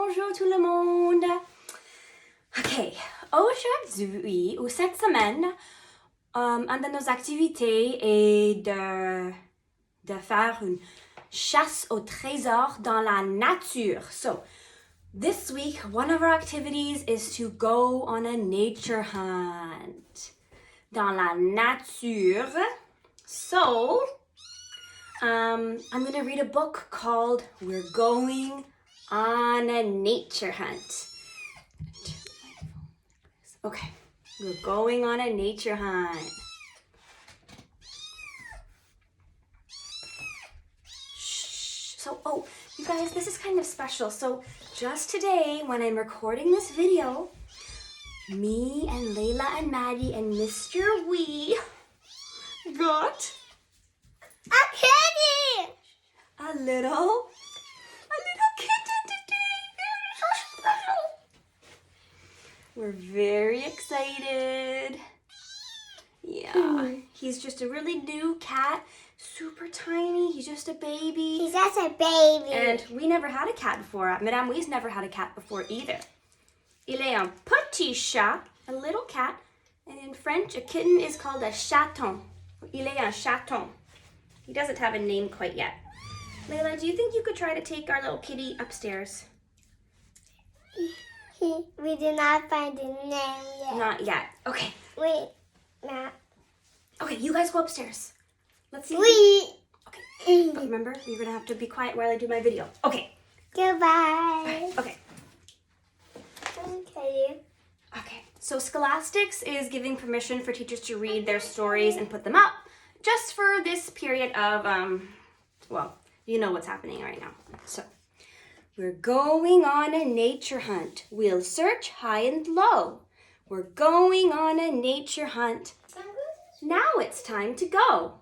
bonjour tout le monde. Ok, aujourd'hui ou cette semaine, une de nos activités est de faire une chasse au trésor dans la nature. So, this week, one of our activities is to go on a nature hunt. Dans la nature. So, I'm going to read a book called We're Going on a Nature Hunt. Okay, we're going on a nature hunt. Shh. So, you guys, this is kind of special. So, just today, when I'm recording this video, me and Layla and Maddie and Mr. Wee got a kitty! a little kitten today. They're so special. We're very excited. Yeah, he's just a really new cat, super tiny. He's just a baby. He's just a baby. And we never had a cat before. Madame Wee's never had a cat before either. Il est un petit chat, a little cat. And in French, a kitten is called a chaton. Il est un chaton. He doesn't have a name quite yet. Layla, do you think you could try to take our little kitty upstairs? We did not find the name yet. Not yet. Okay. Wait, Matt. Okay, you guys go upstairs. Let's see. Okay. But remember, you're going to have to be quiet while I do my video. Okay. Goodbye. Okay. Okay. Okay. So Scholastics is giving permission for teachers to read their stories and put them up just for this period of, well, you know what's happening right now. So, we're going on a nature hunt. We'll search high and low. We're going on a nature hunt. Now it's time to go.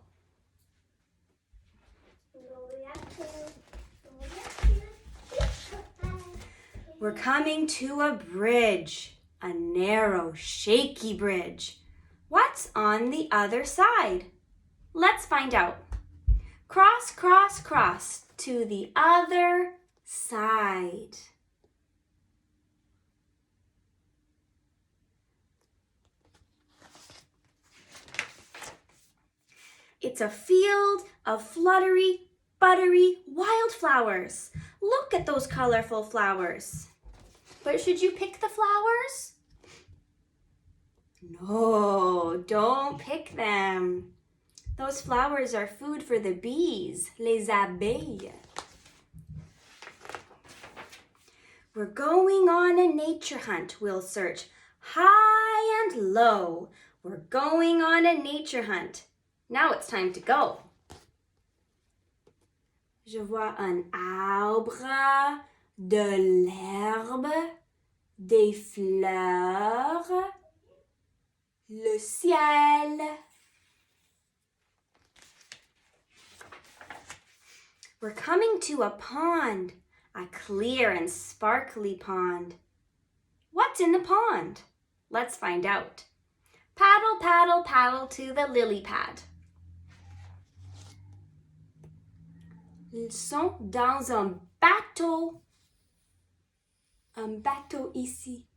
We're coming to a bridge, a narrow, shaky bridge. What's on the other side? Let's find out. Cross, cross, cross to the other side. It's a field of fluttery, buttery wildflowers. Look at those colorful flowers. But should you pick the flowers? No, don't pick them. Those flowers are food for the bees, les abeilles. We're going on a nature hunt. We'll search high and low. We're going on a nature hunt. Now it's time to go. Je vois un arbre, de l'herbe, des fleurs, le ciel. We're coming to a pond, a clear and sparkly pond. What's in the pond? Let's find out. Paddle, paddle, paddle to the lily pad. Ils sont dans un bateau. Un bateau ici.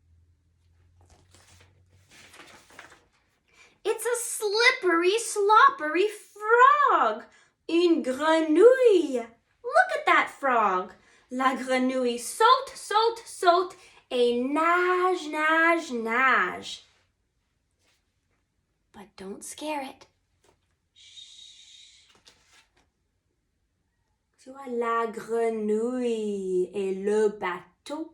It's a slippery, sloppery frog. Une grenouille. Look at that frog. La grenouille saute, saute, saute et nage, nage, nage. But don't scare it. Tu vois, la grenouille et le bateau.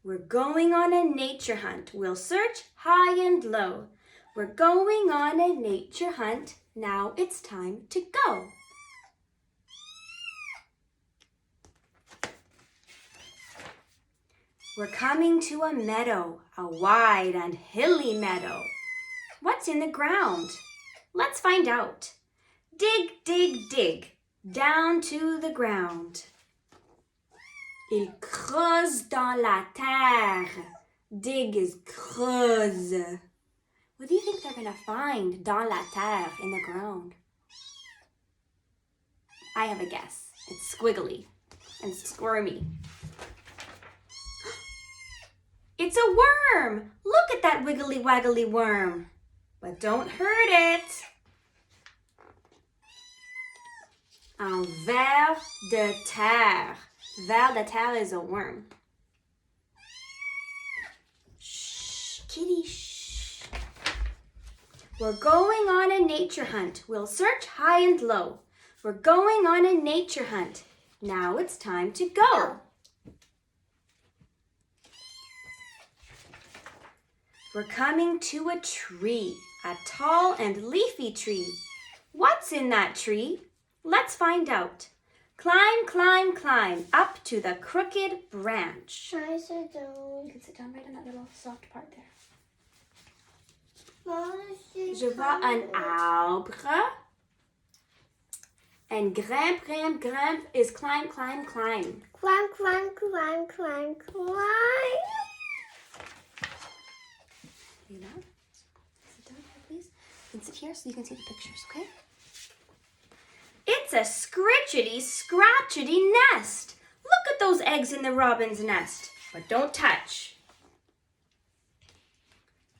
We're going on a nature hunt. We'll search high and low. We're going on a nature hunt. Now it's time to go. We're coming to a meadow, a wide and hilly meadow. What's in the ground? Let's find out. Dig, dig, dig, down to the ground. Il creuse dans la terre. Dig is creuse. What do you think they're going to find dans la terre, in the ground? I have a guess. It's squiggly and squirmy. It's a worm! Look at that wiggly waggly worm. But don't hurt it. Un ver de terre. Ver de terre is a worm. Shh, kitty, shh. We're going on a nature hunt. We'll search high and low. We're going on a nature hunt. Now it's time to go. We're coming to a tree, a tall and leafy tree. What's in that tree? Let's find out. Climb, climb, climb up to the crooked branch. I sit down. You can sit down right on that little soft part there. Je Je vois un arbre. And grimpe, grimpe, grimpe is climb, climb, climb. Climb, climb, climb, climb, climb. You know? Sit down here, please. You can sit here so you can see the pictures, okay? It's a scritchety, scratchety nest. Look at those eggs in the robin's nest. But don't touch.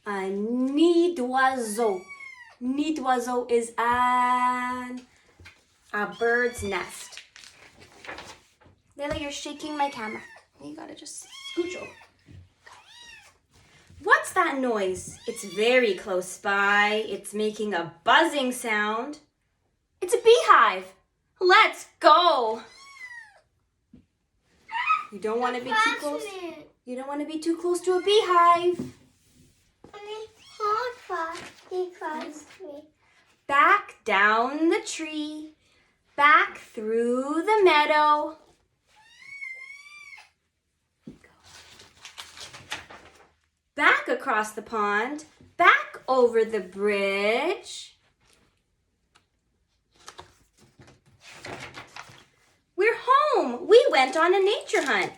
A nid d'oiseau. Nid d'oiseau is a bird's nest. Layla, you're shaking my camera. You gotta just scooch over. What's that noise? It's very close by. It's making a buzzing sound. It's a beehive. Let's go. You don't want to be too close. You don't want to be too close to a beehive. He crossed me. Back down the tree. Back through the meadow. Back across the pond. Back over the bridge. We're home. We went on a nature hunt.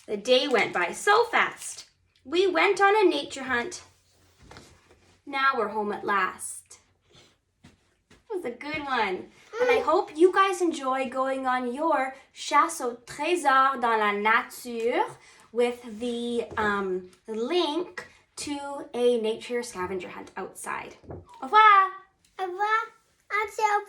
The day went by so fast. We went on a nature hunt. Now we're home at last. That was a good one. And I hope you guys enjoy going on your chasse au trésor dans la nature with the link to a nature scavenger hunt outside. Au revoir. Au revoir. Until